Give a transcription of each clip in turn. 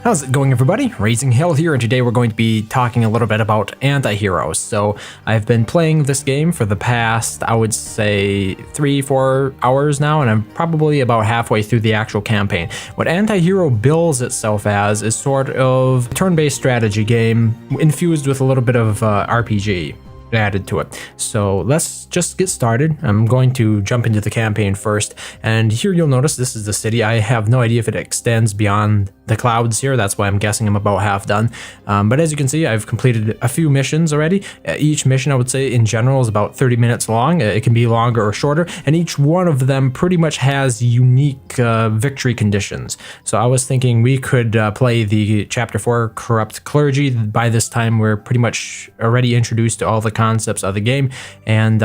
How's it going, everybody? RazingHel here, and today we're going to be talking a little bit about Antihero. So I've been playing this game for the past, I would say, 3-4 hours now, and I'm probably about halfway through the actual campaign. What Antihero bills itself as is sort of a turn-based strategy game infused with a little bit of RPG added to it. So let's just get started. I'm going to jump into the campaign first, and here you'll notice this is the city. I have no idea if it extends beyond the clouds here. That's why I'm guessing I'm about half done. But as you can see, I've completed a few missions already. Each mission, I would say, in general is about 30 minutes long. It can be longer or shorter, and each one of them pretty much has unique victory conditions. So I was thinking we could play the Chapter 4 Corrupt Clergy. By this time, we're pretty much already introduced to all the concepts of the game, and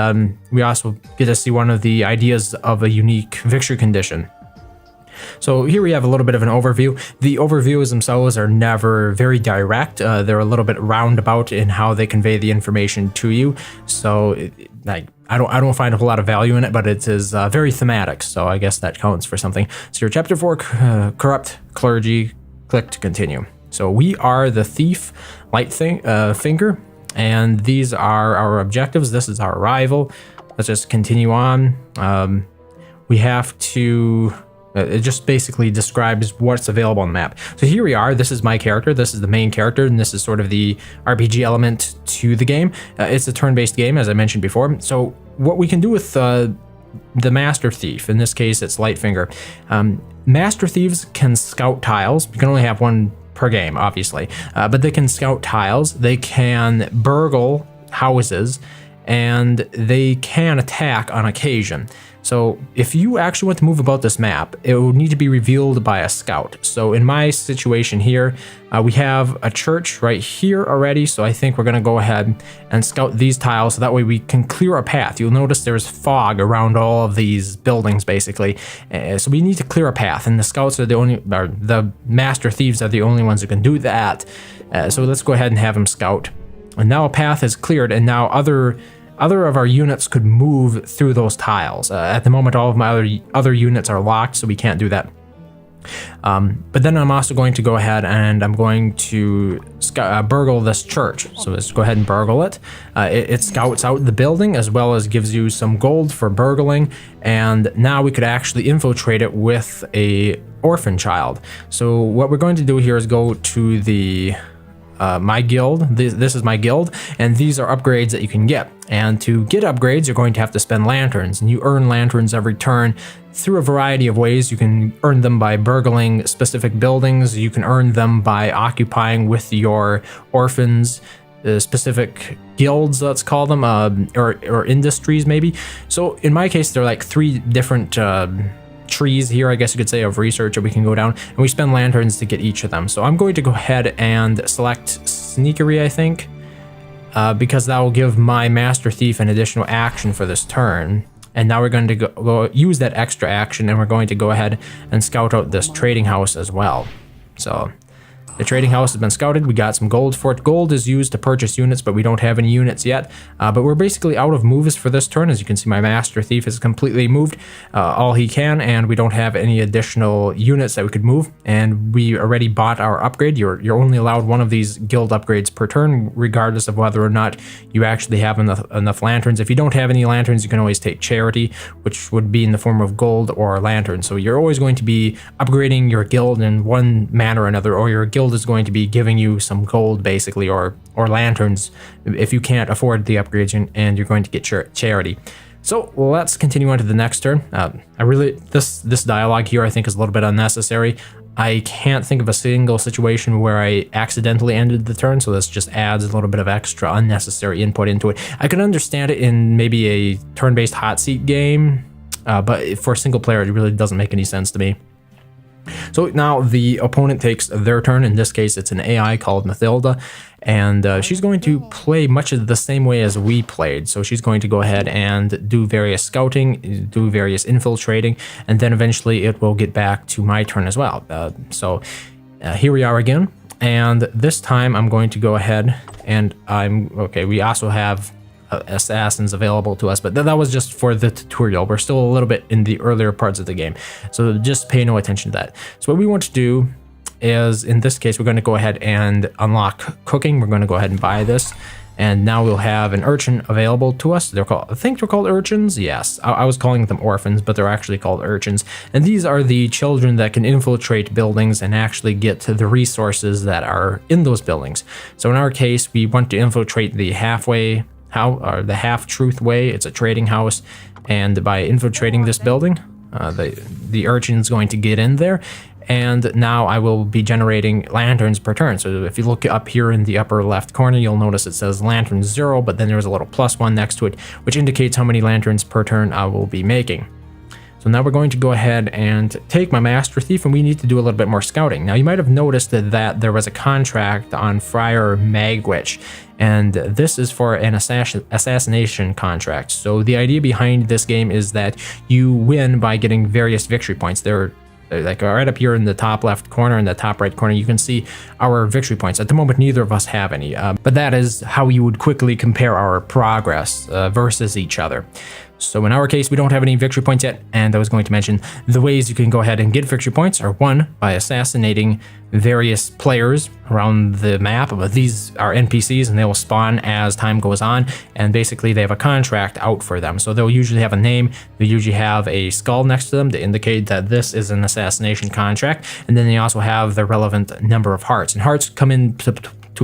we also get to see one of the ideas of a unique victory condition. So here we have a little bit of an overview. The overviews themselves are never very direct. They're a little bit roundabout in how they convey the information to you. So I don't find a whole lot of value in it, but it is very thematic. So I guess that counts for something. So your Chapter 4 Corrupt Clergy, click to continue. So we are the thief, Lightfinger, and these are our objectives. This is our rival. Let's just continue on. We have to... it just basically describes what's available on the map. So here we are. This is my character. This is the main character, and this is sort of the RPG element to the game. It's a turn-based game, as I mentioned before. So what we can do with the Master Thief, in this case, it's Lightfinger. Master Thieves can scout tiles. You can only have one per game, obviously, but they can scout tiles. They can burgle houses, and they can attack on occasion. So if you actually want to move about this map, it will need to be revealed by a scout. So in my situation here, we have a church right here already. So I think we're going to go ahead and scout these tiles. So that way we can clear a path. You'll notice there's fog around all of these buildings, basically. So we need to clear a path, and the scouts are the Master Thieves are the only ones who can do that. So let's go ahead and have them scout. And now a path is cleared, and now other of our units could move through those tiles. At the moment, all of my other units are locked, so we can't do that. But then I'm also going to go ahead and I'm going to burgle this church. So let's go ahead and burgle it. It scouts out the building as well as gives you some gold for burgling. And now we could actually infiltrate it with a orphan child. So what we're going to do here is go to the... my guild. This is my guild, and these are upgrades that you can get. And to get upgrades, you're going to have to spend lanterns, and you earn lanterns every turn through a variety of ways. You can earn them by burgling specific buildings. You can earn them by occupying with your orphans specific guilds, let's call them, or industries maybe. So in my case, there are like 3 different trees here, I guess you could say, of research that we can go down, and we spend lanterns to get each of them. So I'm going to go ahead and select sneakery, I think, because that will give my Master Thief an additional action for this turn. And now we're going to go use that extra action, and we're going to go ahead and scout out this trading house as well. So the trading house has been scouted. We got some gold for it. Gold is used to purchase units, but we don't have any units yet. But we're basically out of moves for this turn. As you can see, my Master Thief is completely moved all he can, and we don't have any additional units that we could move. And we already bought our upgrade. You're only allowed one of these guild upgrades per turn, regardless of whether or not you actually have enough lanterns. If you don't have any lanterns, you can always take charity, which would be in the form of gold or lanterns. So you're always going to be upgrading your guild in one manner or another, or your guild is going to be giving you some gold, basically, or lanterns if you can't afford the upgrades, and you're going to get charity. So let's continue on to the next turn. This dialogue here, I think, is a little bit unnecessary. I can't think of a single situation where I accidentally ended the turn, so this just adds a little bit of extra unnecessary input into it. I can understand it in maybe a turn-based hot seat game, but for single player, it really doesn't make any sense to me. So now the opponent takes their turn. In this case, it's an AI called Mathilda, and she's going to play much of the same way as we played. So she's going to go ahead and do various scouting, do various infiltrating, and then eventually it will get back to my turn as well. So here we are again, and this time I'm going to go ahead and we also have assassins available to us, but that was just for the tutorial. We're still a little bit in the earlier parts of the game, so just pay no attention to that. So what we want to do is, in this case, we're going to go ahead and unlock cooking. We're going to go ahead and buy this. And now we'll have an urchin available to us. They're called, I think they're called urchins. Yes, I was calling them orphans, but they're actually called urchins. And these are the children that can infiltrate buildings and actually get to the resources that are in those buildings. So in our case, we want to infiltrate the halfway, or the half-truth way. It's a trading house. And by infiltrating this building, the urchin's going to get in there. And now I will be generating lanterns per turn. So if you look up here in the upper left corner, you'll notice it says lantern 0, but then there's a little +1 next to it, which indicates how many lanterns per turn I will be making. So now we're going to go ahead and take my Master Thief, and we need to do a little bit more scouting. Now you might have noticed that there was a contract on Friar Magwitch, and this is for an assassination contract. So the idea behind this game is that you win by getting various victory points. They're like right up here in the top left corner and the top right corner, you can see our victory points. At the moment, neither of us have any, but that is how you would quickly compare our progress versus each other. So in our case, we don't have any victory points yet, and I was going to mention the ways you can go ahead and get victory points are: 1, by assassinating various players around the map. But these are NPCs and they will spawn as time goes on, and basically they have a contract out for them. So they'll usually have a name, they usually have a skull next to them to indicate that this is an assassination contract, and then they also have the relevant number of hearts. And hearts come into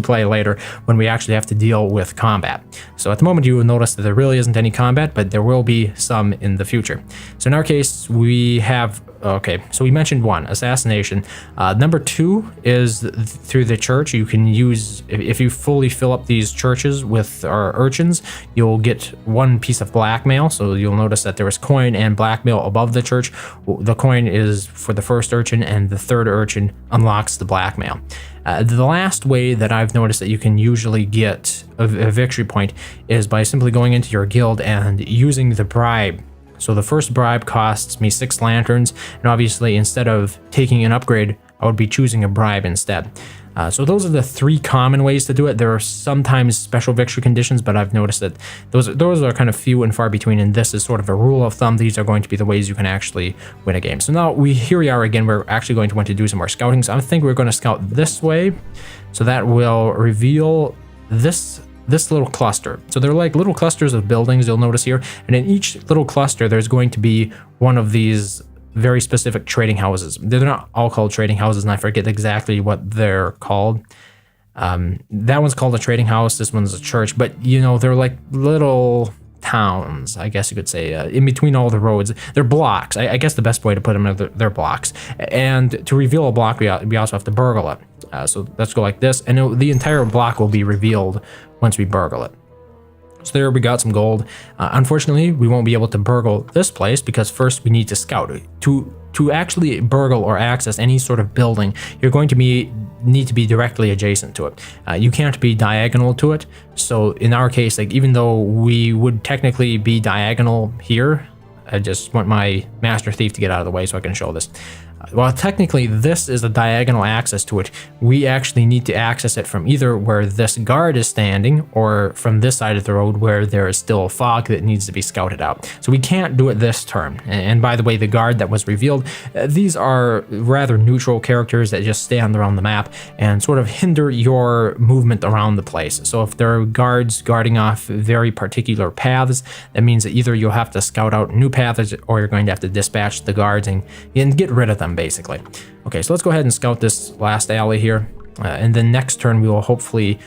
play later when we actually have to deal with combat. So at the moment you will notice that there really isn't any combat, but there will be some in the future. So in our case we have, okay, so we mentioned 1, assassination. Number 2 is through the church. You can use, if you fully fill up these churches with our urchins, you'll get 1 piece of blackmail. So you'll notice that there is coin and blackmail above the church. The coin is for the first urchin, and the third urchin unlocks the blackmail. The last way that I've noticed that you can usually get a victory point is by simply going into your guild and using the bribe. So the first bribe costs me 6 lanterns, and obviously instead of taking an upgrade, I would be choosing a bribe instead. So those are the 3 common ways to do it. There are sometimes special victory conditions, but I've noticed that those are kind of few and far between, and this is sort of a rule of thumb. These are going to be the ways you can actually win a game. So now here we are again. We're actually going to want to do some more scouting. So I think we're going to scout this way. So that will reveal this little cluster. So they're like little clusters of buildings, you'll notice here. And in each little cluster, there's going to be one of these very specific trading houses. They're not all called trading houses, and I forget exactly what they're called. That one's called a trading house, this one's a church, but you know, they're like little towns, I guess you could say, in between all the roads. They're blocks. I guess the best way to put them is they're blocks. And to reveal a block, we also have to burgle it. So let's go like this, and the entire block will be revealed once we burgle it. So there we got some gold. Unfortunately, we won't be able to burgle this place because first we need to scout. To actually burgle or access any sort of building, you're going to need to be directly adjacent to it. You can't be diagonal to it. So in our case, like even though we would technically be diagonal here, I just want my Master Thief to get out of the way so I can show this. While technically this is a diagonal access to it, we actually need to access it from either where this guard is standing or from this side of the road where there is still fog that needs to be scouted out. So we can't do it this turn. And by the way, the guard that was revealed, these are rather neutral characters that just stand around the map and sort of hinder your movement around the place. So if there are guards guarding off very particular paths, that means that either you'll have to scout out new paths or you're going to have to dispatch the guards and get rid of them, basically. Okay, so let's go ahead and scout this last alley here, and then next turn we will hopefully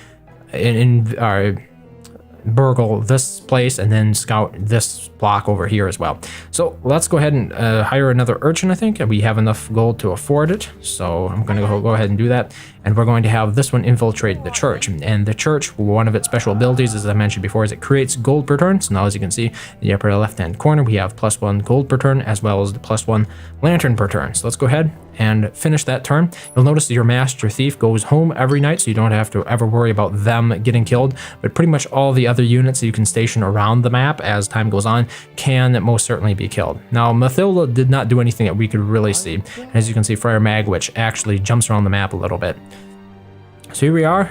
burgle this place and then scout this block over here as well. So let's go ahead and hire another urchin. I think we have enough gold to afford it, so I'm going to go ahead and do that. And we're going to have this one infiltrate the church. And the church, one of its special abilities, as I mentioned before, is it creates gold per turn. So now, as you can see, in the upper left-hand corner, we have +1 gold per turn, as well as the +1 lantern per turn. So let's go ahead and finish that turn. You'll notice that your Master Thief goes home every night, so you don't have to ever worry about them getting killed. But pretty much all the other units that you can station around the map as time goes on can most certainly be killed. Now, Mathilda did not do anything that we could really see. As you can see, Friar Magwitch actually jumps around the map a little bit. So here we are,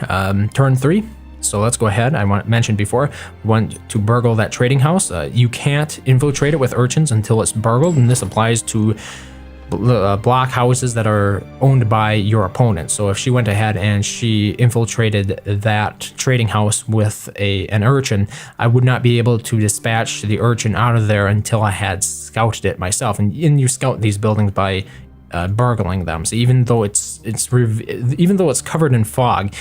turn 3. So let's go ahead. I mentioned before, we want to burgle that trading house. You can't infiltrate it with urchins until it's burgled, and this applies to block houses that are owned by your opponent. So if she went ahead and she infiltrated that trading house with an urchin, I would not be able to dispatch the urchin out of there until I had scouted it myself. And you scout these buildings by burgling them. So even though it's covered in fog,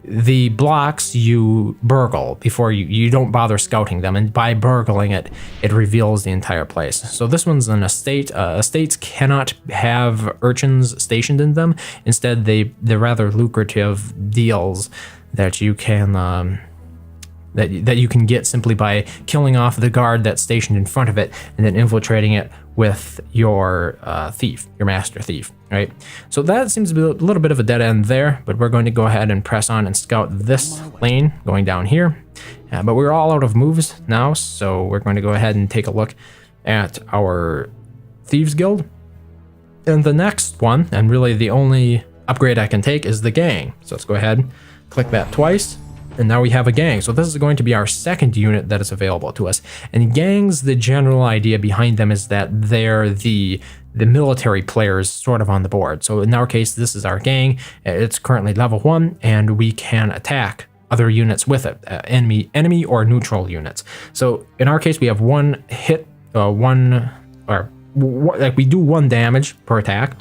the blocks you burgle before you don't bother scouting them, and by burgling it reveals the entire place. So this one's an estate. Estates cannot have urchins stationed in them. Instead, they're rather lucrative deals that you can that you can get simply by killing off the guard that's stationed in front of it and then infiltrating it with your thief, your master thief, right? So that seems to be a little bit of a dead end there, but we're going to go ahead and press on and scout this lane going down here. But we're all out of moves now, so we're going to go ahead and take a look at our Thieves Guild. And the next one, and really the only upgrade I can take, is the gang. So let's go ahead, click that twice. And now we have a gang. So this is going to be our second unit that is available to us. And gangs, the general idea behind them is that they're the military players sort of on the board. So in our case, this is our gang. It's currently level 1, and we can attack other units with it, enemy or neutral units. So in our case, we have one hit, like we do 1 damage per attack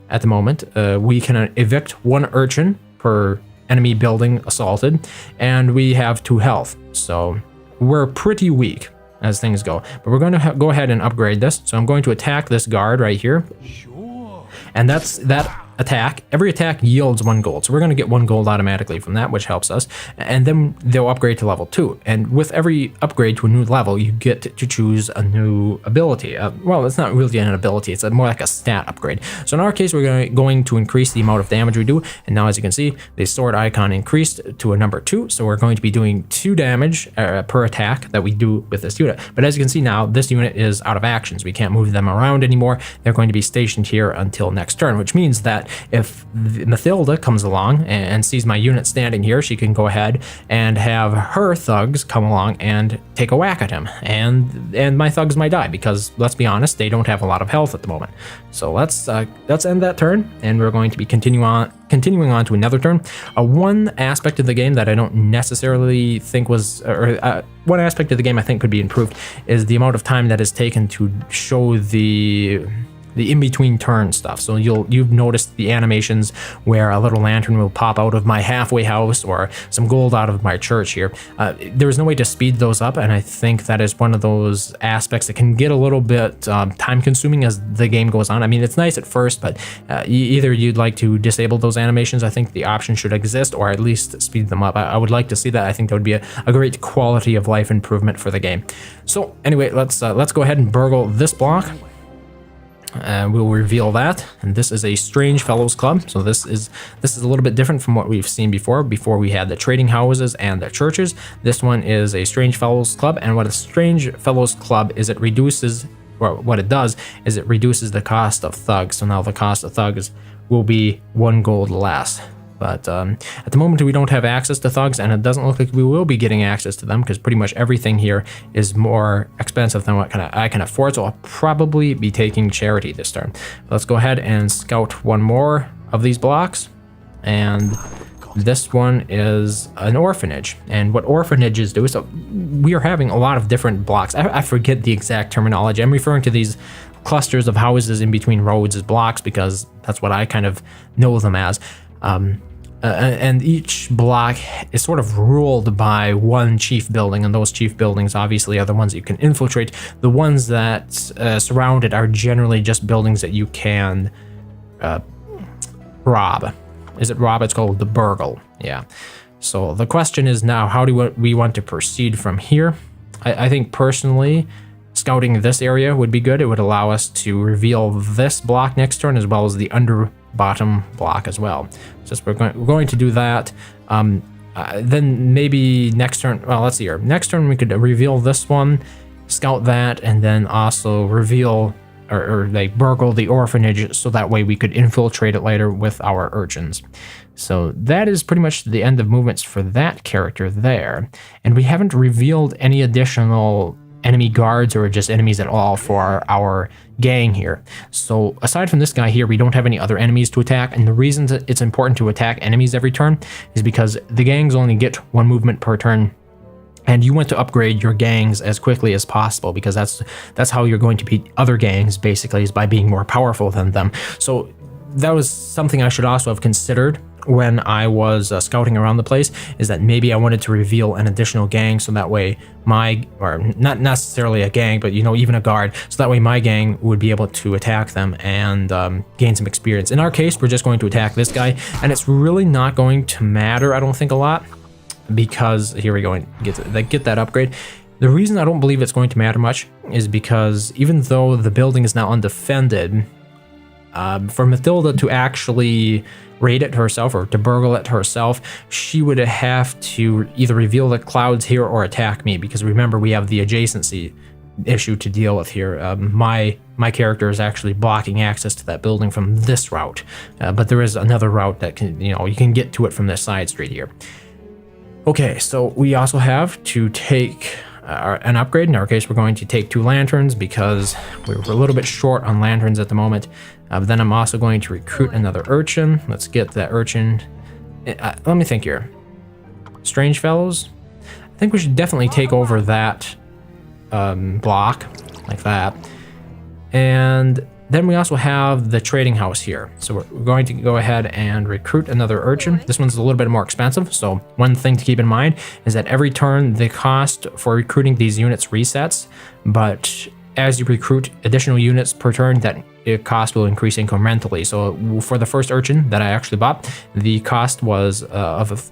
at the moment. We can evict 1 urchin per enemy building assaulted, and we have 2 health. So we're pretty weak as things go, but we're going to go ahead and upgrade this. So I'm going to attack this guard right here. Sure. And that's that attack. Every attack yields 1 gold. So we're going to get 1 gold automatically from that, which helps us. And then they'll upgrade to level 2. And with every upgrade to a new level, you get to choose a new ability. Well, it's not really an ability. It's more like a stat upgrade. So in our case, we're going to increase the amount of damage we do. And now, as you can see, the sword icon increased to a number 2. So we're going to be doing 2 damage per attack that we do with this unit. But as you can see now, this unit is out of actions. We can't move them around anymore. They're going to be stationed here until next turn, which means that if Mathilda comes along and sees my unit standing here, she can go ahead and have her thugs come along and take a whack at him, and my thugs might die because, let's be honest, they don't have a lot of health at the moment. So let's end that turn, and we're going to be continuing on to another turn. One aspect of the game that I don't necessarily think was, one aspect of the game I think could be improved is the amount of time that is taken to show the in-between turn stuff. So you've noticed the animations where a little lantern will pop out of my halfway house or some gold out of my church here. There is no way to speed those up, and I think that is one of those aspects that can get a little bit time-consuming as the game goes on. I mean, it's nice at first, but either you'd like to disable those animations, I think the option should exist, or at least speed them up. I would like to see that. I think that would be a great quality of life improvement for the game. So anyway, let's go ahead and burgle this block. We'll reveal that, and this is a Strange Fellows Club. So this is a little bit different from what we've seen before. Before we had the trading houses and the churches. This one is a Strange Fellows Club, and what a Strange Fellows Club is, it reduces, or what it does is it reduces the cost of thugs. So now the cost of thugs will be 1 gold less. But at the moment, we don't have access to thugs, and it doesn't look like we will be getting access to them because pretty much everything here is more expensive than what I can afford. So I'll probably be taking charity this turn. Let's go ahead and scout 1 more of these blocks. And this one is an orphanage. And what orphanages do, so we are having a lot of different blocks. I forget the exact terminology. I'm referring to these clusters of houses in between roads as blocks because that's what I kind of know them as. And each block is sort of ruled by 1 chief building, and those chief buildings obviously are the ones that you can infiltrate. The ones that surround it are generally just buildings that you can rob. Is it rob? It's called the burgle. Yeah. So the question is now, how do we want to proceed from here? I think personally, scouting this area would be good. It would allow us to reveal this block next turn as well as the bottom block as well. So we're going to do that. Then maybe next turn, well, let's see here. Next turn we could reveal this one, scout that, and then also reveal or like burgle the orphanage so that way we could infiltrate it later with our urchins. So that is pretty much the end of movements for that character there. And we haven't revealed any additional enemy guards or just enemies at all for our gang here. So aside from this guy here, we don't have any other enemies to attack, and the reason that it's important to attack enemies every turn is because the gangs only get 1 movement per turn, and you want to upgrade your gangs as quickly as possible, because that's how you're going to beat other gangs, basically, is by being more powerful than them. So that was something I should also have considered when I was scouting around the place, is that maybe I wanted to reveal an additional gang, so that way or not necessarily a gang, but even a guard, so that way my gang would be able to attack them and gain some experience. In our case, we're just going to attack this guy, and it's really not going to matter, I don't think, a lot, because here we go and get that upgrade. The reason I don't believe it's going to matter much is because even though the building is now undefended, for Mathilda to actually raid it herself or to burgle it herself, she would have to either reveal the clouds here or attack me, because remember, we have the adjacency issue to deal with here. My character is actually blocking access to that building from this route, but there is another route that can, you can get to it from this side street here. Okay, so we also have to take an upgrade. In our case, we're going to take 2 lanterns because we're a little bit short on lanterns at the moment. Then I'm also going to recruit another urchin. Let's get that urchin. Let me think here. Strange fellows. I think we should definitely take over that block like that. And then we also have the trading house here. So we're going to go ahead and recruit another urchin. This one's a little bit more expensive. So one thing to keep in mind is that every turn the cost for recruiting these units resets, but as you recruit additional units per turn, that cost will increase incrementally. So for the first urchin that I actually bought, the cost was of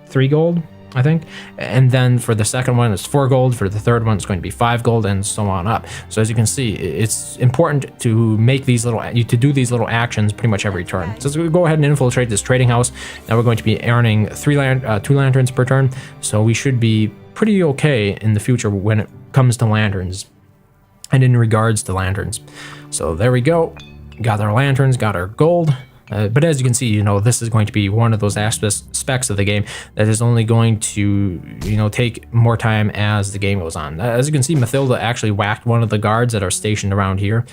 3 gold, I think, and then for the second one it's 4 gold, for the third one it's going to be 5 gold, and so on up. So as you can see, it's important to make these do these little actions pretty much every turn. So let's go ahead and infiltrate this trading house. Now we're going to be earning 2 lanterns per turn, so we should be pretty okay in the future when it comes to lanterns and in regards to lanterns. So there we go, got our lanterns, got our gold. But as you can see, this is going to be one of those aspects of the game that is only going to, take more time as the game goes on. As you can see, Mathilda actually whacked one of the guards that are stationed around here.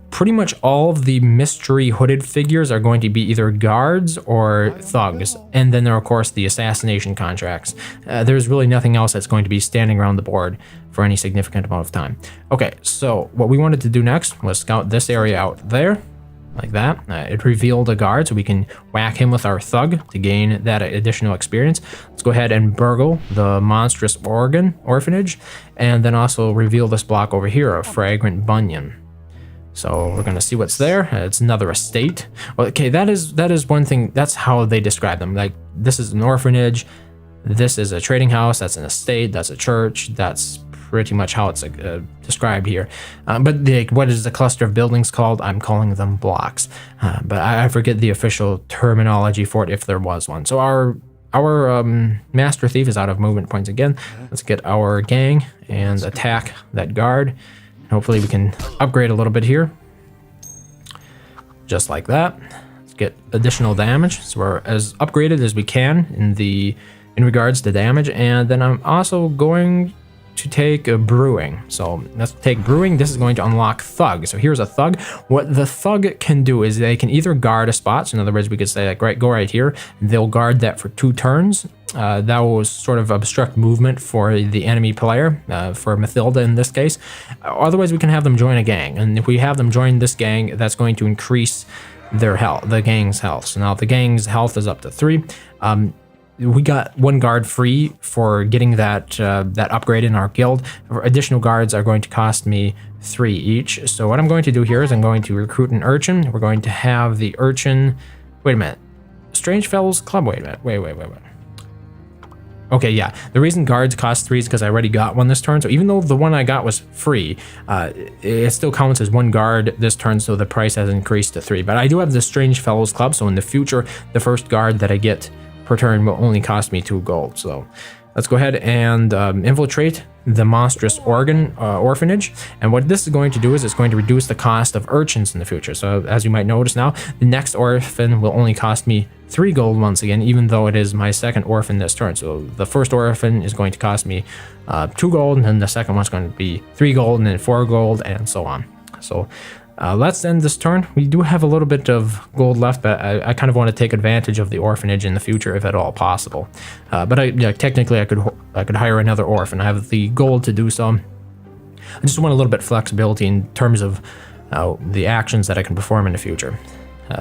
Pretty much all of the mystery hooded figures are going to be either guards or thugs. And then there are, of course, the assassination contracts. There's really nothing else that's going to be standing around the board for any significant amount of time. Okay, so what we wanted to do next was scout this area out there. Like that. It revealed a guard, so we can whack him with our thug to gain that additional experience. Let's go ahead and burgle the monstrous orphanage, and then also reveal this block over here, a fragrant bunion. So we're gonna see what's there. It's another estate. Well, okay, that is one thing. That's how they describe them. Like, this is an orphanage, this is a trading house, that's an estate, that's a church. That's pretty much how it's described here. But what is the cluster of buildings called? I'm calling them blocks. But I forget the official terminology for it, if there was one. So our master thief is out of movement points again. Let's get our gang and attack that guard. Hopefully we can upgrade a little bit here. Just like that. Let's get additional damage. So we're as upgraded as we can in regards to damage. And then I'm also going to take a brewing. So let's take brewing. This is going to unlock thug. So here's a thug. What the thug can do is they can either guard a spot. So in other words, we could say like, right, go right here. They'll guard that for 2 turns. That will sort of obstruct movement for the enemy player, for Mathilda in this case. Otherwise, we can have them join a gang. And if we have them join this gang, that's going to increase their health, the gang's health. So now the gang's health is up to 3. We got 1 guard free for getting that upgrade in our guild. Additional guards are going to cost me 3 each. So what I'm going to do here is I'm going to recruit an urchin. We're going to have the urchin. Wait a minute. Strange Fellows Club. Wait a minute. Wait. Okay, yeah. The reason guards cost 3 is because I already got one this turn. So even though the one I got was free, it still counts as 1 guard this turn, so the price has increased to 3. But I do have the Strange Fellows Club, so in the future, the first guard that I get per turn will only cost me 2 gold. So let's go ahead and infiltrate the monstrous orphanage. And what this is going to do is it's going to reduce the cost of urchins in the future. So as you might notice now, the next orphan will only cost me 3 gold once again, even though it is my second orphan this turn. So the first orphan is going to cost me 2 gold, and then the second one's going to be 3 gold, and then 4 gold, and so on. So let's end this turn. We do have a little bit of gold left, but I kind of want to take advantage of the orphanage in the future if at all possible. But technically I could hire another orphan. I have the gold to do so. I just want a little bit of flexibility in terms of the actions that I can perform in the future.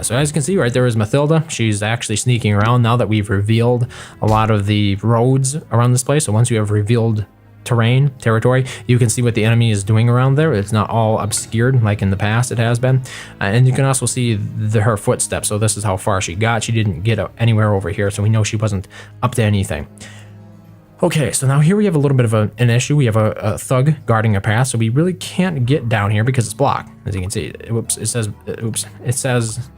So as you can see, right there is Mathilda. She's actually sneaking around now that we've revealed a lot of the roads around this place. So once you have revealed territory, you can see what the enemy is doing around there. It's not all obscured like in the past it has been. And you can also see her footsteps. So this is how far she got. She didn't get anywhere over here, so we know she wasn't up to anything. Okay, so now here we have a little bit of an issue. We have a thug guarding a path, so we really can't get down here because it's blocked. As you can see, it says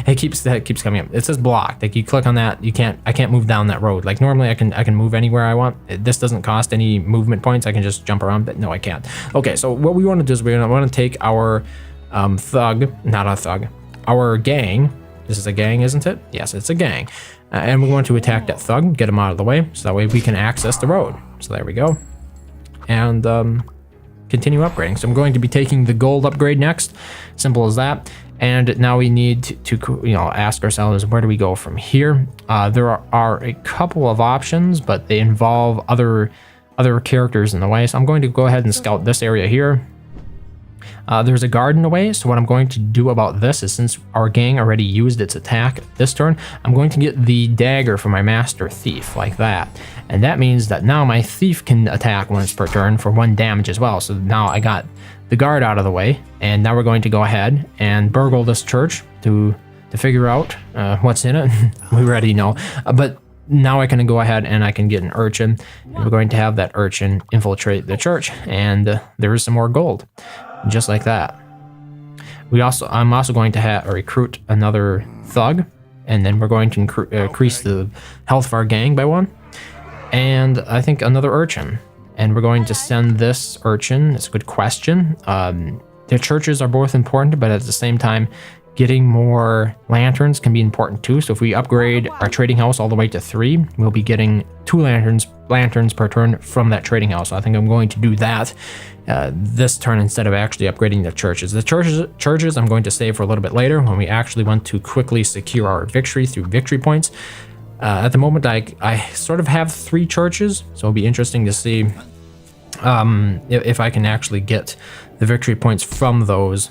it keeps coming up. It says blocked. Like you click on that, I can't move down that road. Like normally I can move anywhere I want. This doesn't cost any movement points. I can just jump around, but no, I can't. Okay, so what we want to do is we're going to take our our gang. This is a gang, isn't it? Yes, it's a gang. And we want to attack that thug, get him out of the way, so that way we can access the road. So there we go. And continue upgrading. So I'm going to be taking the gold upgrade next. Simple as that. And now we need to ask ourselves, where do we go from here? There are a couple of options, but they involve other characters in the way. So I'm going to go ahead and scout this area here. There's a guard in the way, so what I'm going to do about this is, since our gang already used its attack this turn, I'm going to get the dagger for my master thief, like that. And that means that now my thief can attack once per turn for 1 damage as well. So now I got the guard out of the way, and now we're going to go ahead and burgle this church to figure out what's in it. We already know, but now I can go ahead and I can get an urchin, and we're going to have that urchin infiltrate the church, and there is some more gold. Just like that. I'm also going to recruit another thug, and then we're going to increase the health of our gang by 1, and I think another urchin. And we're going to send this urchin. It's a good question. The churches are both important, but at the same time, getting more lanterns can be important too. So if we upgrade our trading house all the way to 3, we'll be getting 2 lanterns per turn from that trading house. So I think I'm going to do that this turn instead of actually upgrading the churches. The churches I'm going to save for a little bit later when we actually want to quickly secure our victory through victory points. At the moment, I sort of have 3 churches, so it'll be interesting to see if I can actually get the victory points from those.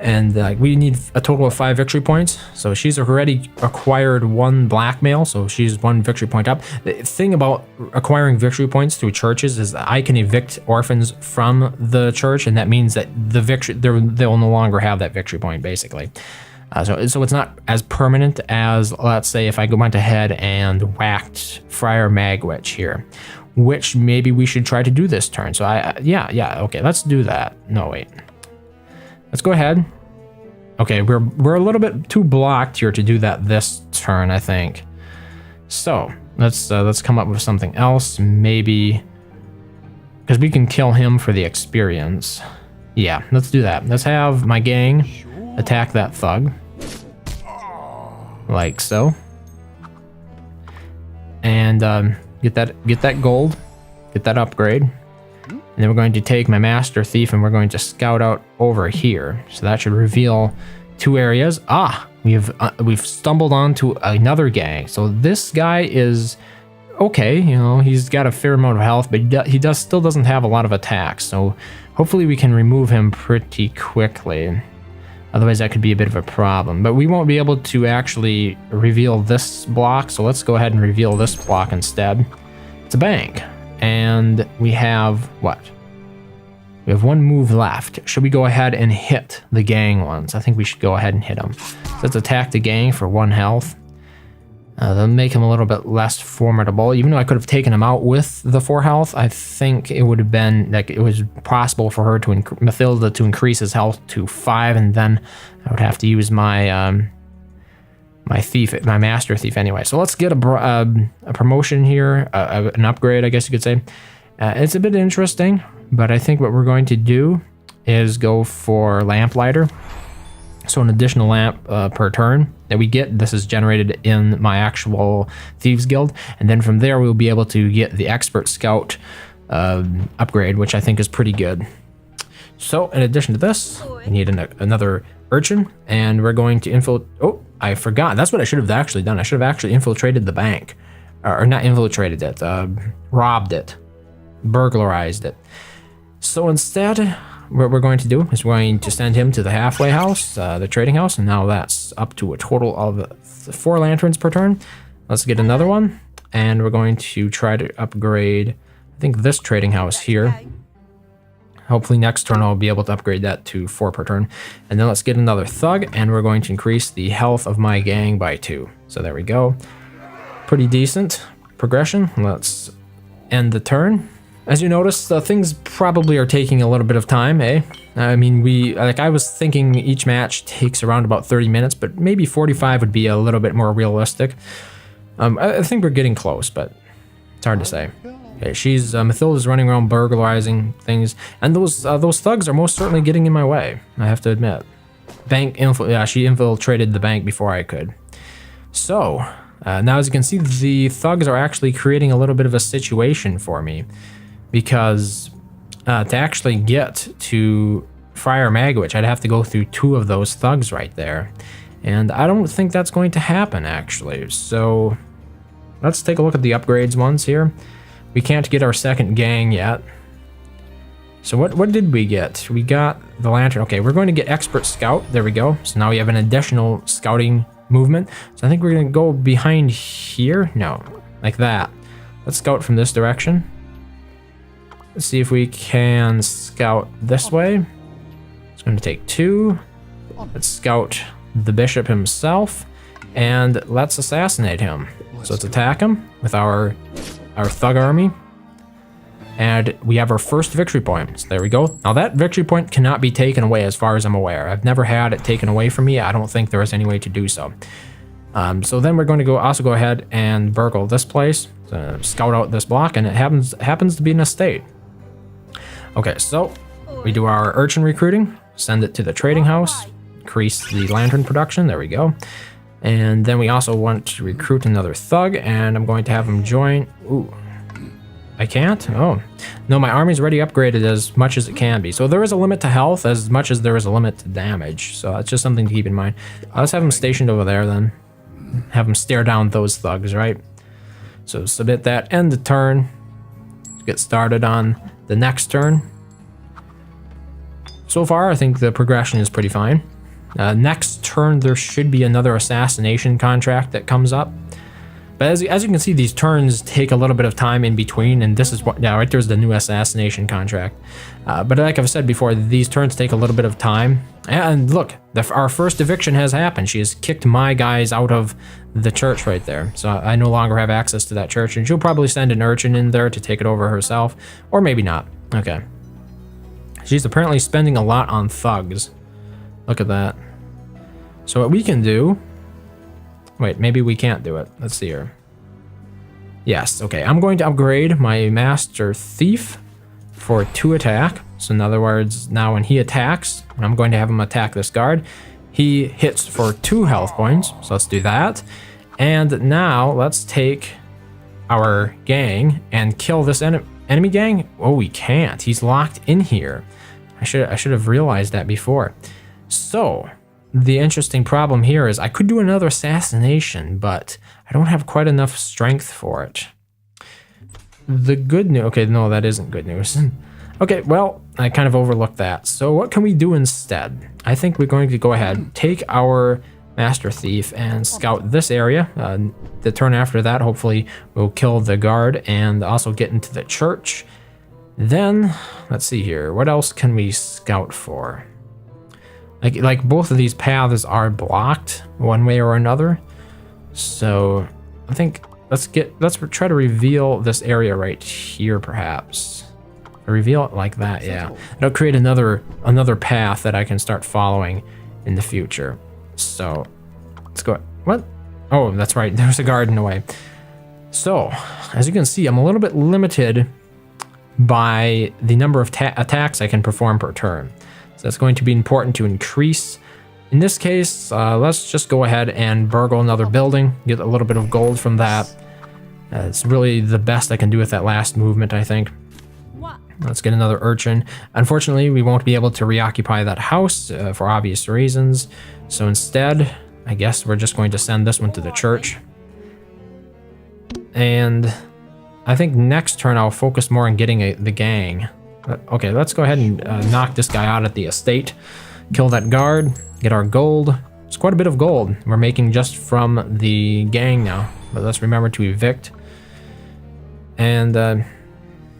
And we need a total of 5 victory points. So she's already acquired 1 blackmail, so she's 1 victory point up. The thing about acquiring victory points through churches is that I can evict orphans from the church, and that means that they'll no longer have that victory point, basically. So it's not as permanent as, let's say, if I went ahead and whacked Friar Magwitch here, which maybe we should try to do this turn. So yeah, okay, let's do that. No, wait. Let's go ahead. Okay, we're a little bit too blocked here to do that this turn, I think. So let's come up with something else, maybe, because we can kill him for the experience. Yeah, let's do that. Let's have my gang attack that thug, like so, and get that gold, get that upgrade. And then we're going to take my master thief and we're going to scout out over here. So that should reveal 2 areas. We've stumbled onto another gang. So this guy is okay. He's got a fair amount of health, but he still doesn't have a lot of attacks. So hopefully we can remove him pretty quickly. Otherwise that could be a bit of a problem. But we won't be able to actually reveal this block. So let's go ahead and reveal this block instead. It's a bank. And we have what? We have 1 move left. Should we go ahead and hit the gang ones? I think we should go ahead and hit them. So let's attack the gang for 1 health. That'll make him a little bit less formidable. Even though I could have taken him out with the 4 health, I think it would have been like it was possible for her Mathilda to increase his health to 5, and then I would have to use my my thief, my master thief anyway. So let's get a promotion here, an upgrade, I guess you could say. It's a bit interesting, but I think what we're going to do is go for lamplighter. So an additional lamp per turn that we get. This is generated in my actual Thieves Guild. And then from there, we'll be able to get the Expert Scout upgrade, which I think is pretty good. So in addition to this, we need another urchin, and we're going to infiltrate. Oh, I forgot. That's what I should have actually done. I should have actually infiltrated the bank. Or not infiltrated it, robbed it, burglarized it. So instead, what we're going to do is we're going to send him to the halfway house, the trading house, and now that's up to a total of 4 lanterns per turn. Let's get another one, and we're going to try to upgrade, I think, this trading house here. Hopefully next turn I'll be able to upgrade that to 4 per turn. And then let's get another thug, and we're going to increase the health of my gang by 2. So there we go. Pretty decent progression. Let's end the turn. As you notice, things probably are taking a little bit of time, eh? I mean, I was thinking each match takes around about 30 minutes, but maybe 45 would be a little bit more realistic. I think we're getting close, but it's hard to say. Okay, Mathilda's running around burglarizing things, and those thugs are most certainly getting in my way, I have to admit. She infiltrated the bank before I could. So, now as you can see, the thugs are actually creating a little bit of a situation for me. Because to actually get to Friar Magwitch, I'd have to go through 2 of those thugs right there. And I don't think that's going to happen, actually. So let's take a look at the upgrades ones here. We can't get our second gang yet. So what did we get? We got the lantern. Okay, we're going to get Expert Scout. There we go. So now we have an additional scouting movement. So I think we're going to go behind here. No, like that. Let's scout from this direction. Let's see if we can scout this way. It's going to take 2. Let's scout the bishop himself, and let's assassinate him. So let's attack him with our thug army, and we have our first victory point. So there we go. Now that victory point cannot be taken away as far as I'm aware. I've never had it taken away from me. I don't think there is any way to do so. So then we're going to also go ahead and burgle this place, scout out this block, and it happens to be an estate. Okay, so we do our urchin recruiting, send it to the trading house, increase the lantern production, there we go. And then we also want to recruit another thug, and I'm going to have him join. Ooh, I can't? Oh, no, my army's already upgraded as much as it can be. So there is a limit to health as much as there is a limit to damage. So that's just something to keep in mind. Let's have him stationed over there then. Have him stare down those thugs, right? So submit that, end the turn. Get started on the next turn. So far, I think the progression is pretty fine. Next turn, there should be another assassination contract that comes up. But as you can see, these turns take a little bit of time in between, and this is what, yeah, right there's the new assassination contract. But like I've said before, these turns take a little bit of time. And look, our first eviction has happened. She has kicked my guys out of the church right there. So I no longer have access to that church, and she'll probably send an urchin in there to take it over herself, or maybe not. Okay. She's apparently spending a lot on thugs. Look at that. So what we can do... Wait, maybe we can't do it. Let's see here. Yes, okay. I'm going to upgrade my Master Thief for 2 attack. So in other words, now when he attacks, I'm going to have him attack this guard. He hits for 2 health points. So let's do that. And now let's take our gang and kill this enemy gang. Oh, we can't. He's locked in here. I should have realized that before. So the interesting problem here is I could do another assassination, but I don't have quite enough strength for it. The good news... Okay, no, that isn't good news. Okay, well, I kind of overlooked that. So what can we do instead? I think we're going to go ahead, take our Master Thief and scout this area. The turn after that, hopefully, we'll kill the guard and also get into the church. Then, let's see here. What else can we scout for? Like both of these paths are blocked one way or another. So I think let's try to reveal this area right here, perhaps. Reveal it like that, yeah. It'll create another path that I can start following in the future. So let's go. What? Oh, that's right. There's a guard in the way. So, as you can see, I'm a little bit limited by the number of attacks I can perform per turn. So that's going to be important to increase. In this case, let's just go ahead and burgle another building, get a little bit of gold from that. It's really the best I can do with that last movement, I think. Let's get another urchin. Unfortunately, we won't be able to reoccupy that house for obvious reasons. So instead, I guess we're just going to send this one to the church. And I think next turn I'll focus more on getting the gang. Okay, let's go ahead and knock this guy out at the estate. Kill that guard, get our gold. It's quite a bit of gold we're making just from the gang now. But let's remember to evict. And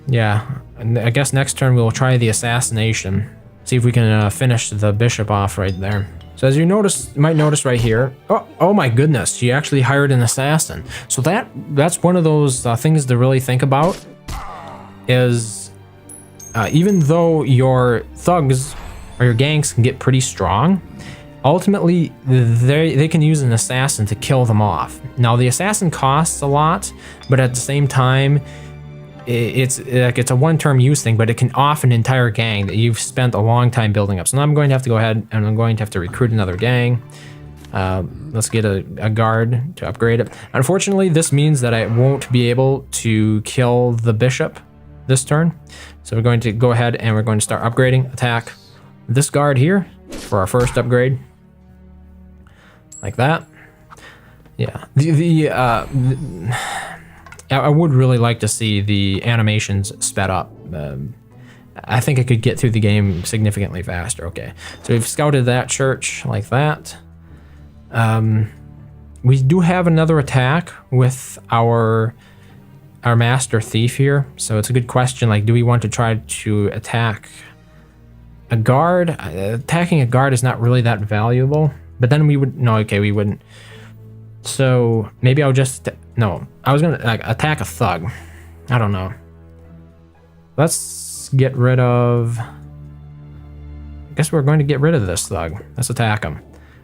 yeah, I guess next turn we'll try the assassination. See if we can finish the bishop off right there. So as you might notice right here, oh my goodness, she actually hired an assassin. So that's one of those things to really think about, is even though your thugs or your gangs can get pretty strong, ultimately they can use an assassin to kill them off. Now the assassin costs a lot, but at the same time, it's a one-term use thing, but it can off an entire gang that you've spent a long time building up. So now I'm going to have to go ahead and I'm going to have to recruit another gang. Let's get a guard to upgrade it. Unfortunately, this means that I won't be able to kill the bishop this turn. So we're going to go ahead and we're going to start upgrading, attack this guard here for our first upgrade. Like that. Yeah. I would really like to see the animations sped up. I think I could get through the game significantly faster. Okay, so we've scouted that church like that. We do have another attack with our master thief here, so it's a good question. Like, do we want to try to attack a guard? Attacking a guard is not really that valuable, but then we would we wouldn't. So maybe I'll just I was gonna attack a thug. I don't know. Let's get rid of. I guess we're going to get rid of this thug. Let's attack him.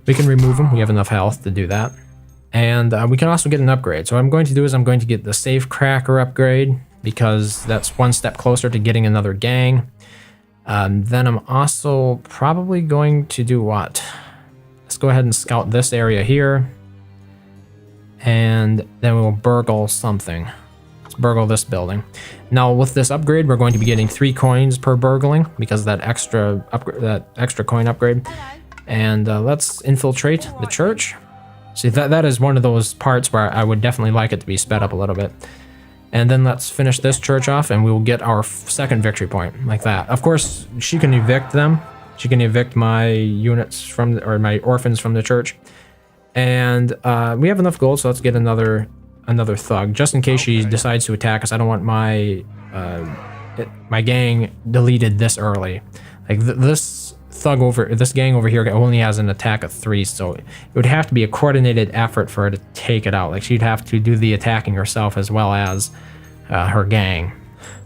We can remove him. We have enough health to do that, and we can also get an upgrade. So what I'm going to do is I'm going to get the safe cracker upgrade because that's one step closer to getting another gang. Then I'm also probably going to do what? Let's go ahead and scout this area here. And then we'll burgle something. Let's burgle this building. Now with this upgrade, we're going to be getting 3 coins per burgling because of that extra coin upgrade. And let's infiltrate the church. See, that is one of those parts where I would definitely like it to be sped up a little bit. And then let's finish this church off and we will get our second victory point like that. Of course, she can evict them. She can evict my units or my orphans from the church. And we have enough gold, so let's get another thug just in case she decides to attack us. I don't want my gang deleted this early. Like this gang over here only has an attack of 3, so it would have to be a coordinated effort for her to take it out. Like she'd have to do the attacking herself as well as her gang.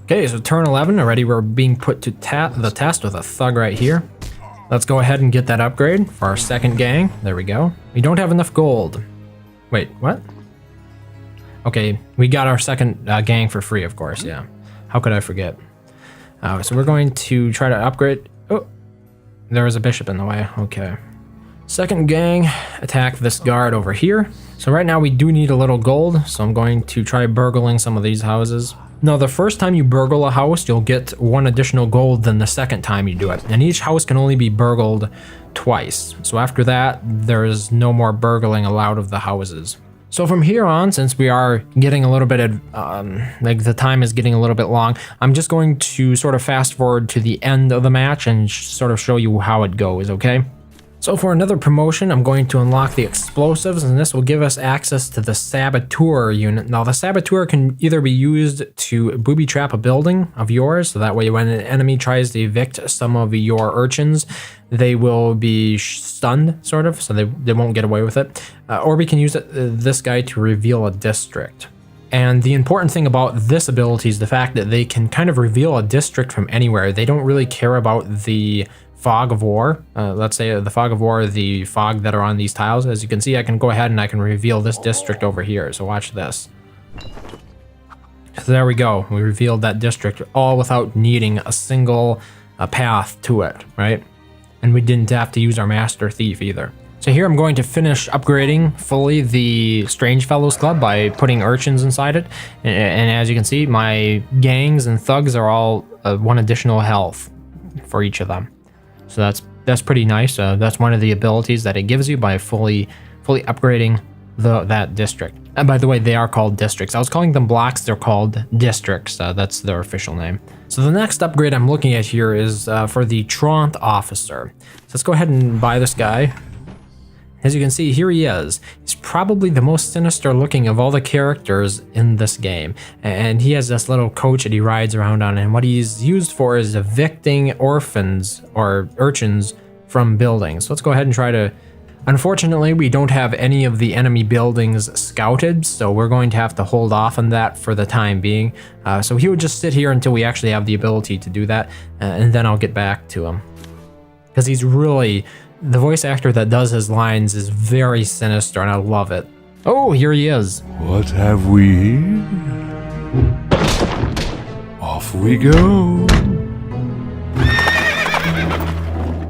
Okay, so turn 11 already. We're being put to the test with a thug right here. Let's go ahead and get that upgrade for our second gang. There we go. We don't have enough gold. Wait, what? Okay, we got our second gang for free, of course, yeah. How could I forget? So we're going to try to upgrade. Oh, there was a bishop in the way. Okay. Second gang, attack this guard over here. So right now we do need a little gold, so I'm going to try burgling some of these houses. Now, the first time you burgle a house, you'll get 1 additional gold than the second time you do it. And each house can only be burgled twice. So after that, there is no more burgling allowed of the houses. So from here on, since we are getting a little bit of, like the time is getting a little bit long, I'm just going to sort of fast forward to the end of the match and sort of show you how it goes, okay? So for another promotion, I'm going to unlock the explosives, and this will give us access to the saboteur unit. Now, the saboteur can either be used to booby trap a building of yours, so that way when an enemy tries to evict some of your urchins, they will be stunned, sort of, so they won't get away with it. Or we can use this guy to reveal a district. And the important thing about this ability is the fact that they can kind of reveal a district from anywhere. They don't really care about the fog of war. Let's say the fog of war, the fog that are on these tiles. As you can see, I can go ahead and I can reveal this district over here. So watch this. So there we go. We revealed that district all without needing a single path to it, right? And we didn't have to use our master thief either. So here I'm going to finish upgrading fully the Strange Fellows Club by putting urchins inside it. And as you can see, my gangs and thugs are all 1 additional health for each of them. So that's pretty nice. That's one of the abilities that it gives you by fully upgrading that district. And by the way, they are called districts. I was calling them blocks. They're called districts. That's their official name. So the next upgrade I'm looking at here is for the Truant Officer. So let's go ahead and buy this guy. As you can see, here he is. He's probably the most sinister looking of all the characters in this game. And he has this little coach that he rides around on. And what he's used for is evicting orphans or urchins from buildings. So let's go ahead and try to... Unfortunately, we don't have any of the enemy buildings scouted, so we're going to have to hold off on that for the time being. So he would just sit here until we actually have the ability to do that, and then I'll get back to him. Because he's really... The voice actor that does his lines is very sinister, and I love it. Oh, here he is. What have we here? Off we go.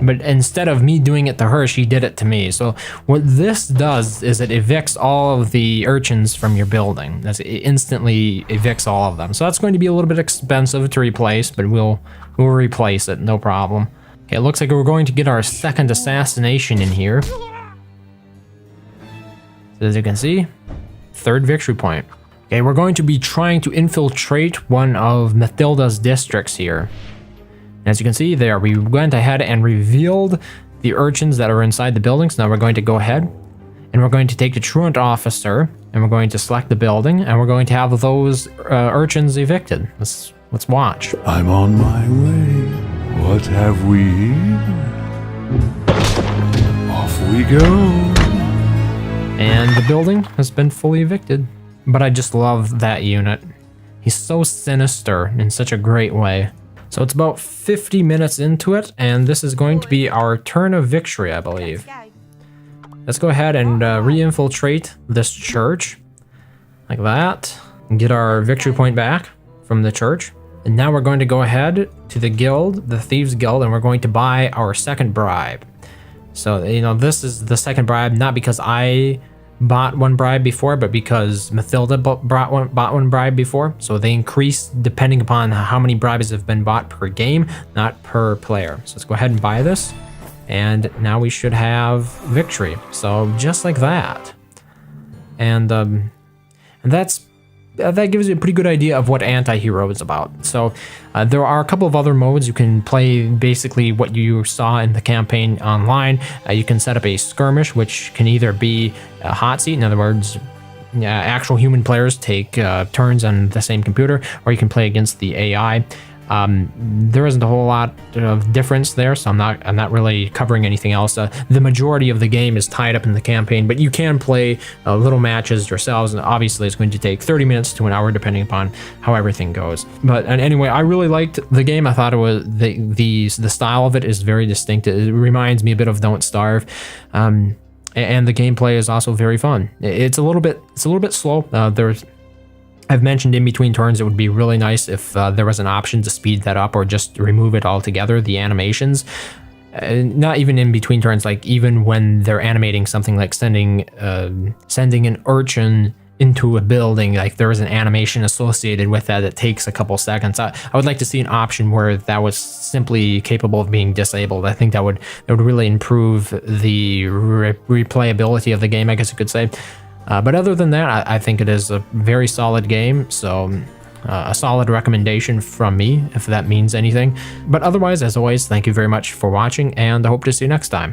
But instead of me doing it to her, she did it to me. So what this does is it evicts all of the urchins from your building. It instantly evicts all of them. So that's going to be a little bit expensive to replace, but we'll replace it, no problem. Okay, it looks like we're going to get our second assassination in here. So as you can see, 3rd victory point. Okay, we're going to be trying to infiltrate one of Mathilda's districts here. As you can see there, we went ahead and revealed the urchins that are inside the buildings. Now we're going to go ahead and we're going to take the Truant Officer and we're going to select the building and we're going to have those urchins evicted. Let's watch. I'm on my way. What have we here? Off we go. And the building has been fully evicted. But I just love that unit. He's so sinister in such a great way. So it's about 50 minutes into it, and this is going to be our turn of victory, I believe. Let's go ahead and re-infiltrate this church, like that, and get our victory point back from the church. And now we're going to go ahead to the guild, the Thieves Guild, and we're going to buy our second bribe. So, you know, this is the second bribe, not because I bought one bribe before, but because Mathilda bought one bribe before. So they increase depending upon how many bribes have been bought per game, not per player. So let's go ahead and buy this. And now we should have victory. So just like that. And that gives you a pretty good idea of what Antihero is about. So there are a couple of other modes. You can play basically what you saw in the campaign online. You can set up a skirmish, which can either be a hot seat, in other words, actual human players take turns on the same computer, or you can play against the AI. There isn't a whole lot of difference there, so I'm not really covering anything else. The majority of the game is tied up in the campaign, but you can play little matches yourselves, and obviously it's going to take 30 minutes to an hour depending upon how everything goes. But anyway, I really liked the game. I thought it was the style of it is very distinct. It reminds me a bit of Don't Starve. And the gameplay is also very fun. It's a little bit slow. I've mentioned in between turns it would be really nice if there was an option to speed that up or just remove it altogether, the animations. Not even in between turns, like even when they're animating something like sending an urchin into a building, like there is an animation associated with that that takes a couple seconds. I would like to see an option where that was simply capable of being disabled. I think that would really improve the replayability of the game, I guess you could say. But other than that, I think it is a very solid game, so a solid recommendation from me, if that means anything. But otherwise, as always, thank you very much for watching, and I hope to see you next time.